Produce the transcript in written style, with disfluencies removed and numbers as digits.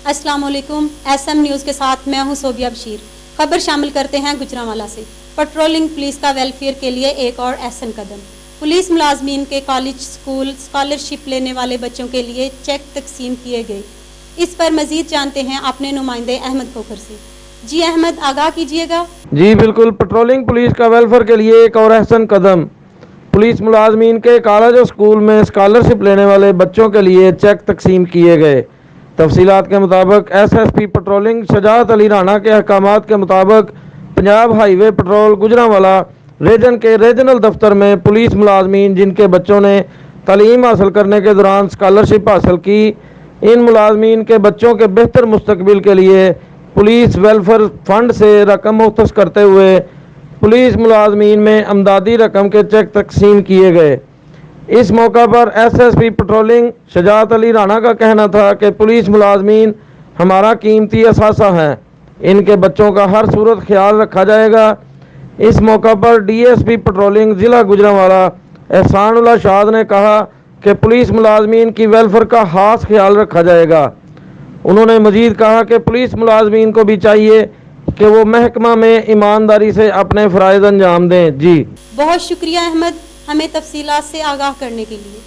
अस्सलाम वालेकुम। SM news के साथ मैं हूं सोबिया बशीर। खबर शामिल करते हैं गुजरांवाला से। पेट्रोलिंग पुलिस का वेलफेयर के लिए एक और अहसन कदम। पुलिस मुलाजमीन के कॉलेज स्कूल स्कॉलरशिप लेने वाले बच्चों के लिए चेक तकसीम किए गए। इस पर मजीद जानते हैं अपने नुमाइंदे अहमद खोखर से। जी अहमद, आगाह कीजिएगा। जी बिल्कुल, पेट्रोलिंग पुलिस का वेलफेयर के लिए एक और अहसन कदम। पुलिस मुलाजमीन के कॉलेज और स्कूल में स्कॉलरशिप लेने वाले बच्चों के लिए चेक तकसीम किए गए। तफसीलात के मुताबिक SSP पेट्रोलिंग शजाअत अली राणा के अहकामात के मुताबिक Punjab highway patrol Gujranwala region के रीजनल दफ्तर में पुलिस मुलाजमीन जिनके बच्चों ने तालीम हासिल करने के दौरान स्कॉलरशिप हासिल की, इन मुलाजमीन के बच्चों के बेहतर मुस्तकबिल के लिए पुलिस वेलफेयर फंड से रकम मुख्तस करते हुए पुलिस मुलाजमीन में अमदादी रकम के चेक तकसीम किए गए। इस मौका पर SSP पेट्रोलिंग शजाअत अली राणा का कहना था कि पुलिस मुलाजमीन हमारा कीमती असासा हैं, इनके बच्चों का हर सूरत ख्याल रखा जाएगा। इस मौका पर DSP पेट्रोलिंग ज़िला गुजरांवाला एहसानुल्लाह शाद ने कहा कि पुलिस मुलाजमीन की वेलफेयर का खास ख्याल रखा जाएगा। उन्होंने मजीद कहा कि पुलिस मुलाजमीन को भी चाहिए कि वो महकमा में ईमानदारी से अपने फ़राइज़ अंजाम दें। जी बहुत शुक्रिया अहमद, हमें तफसीलात से आगाह करने के लिए।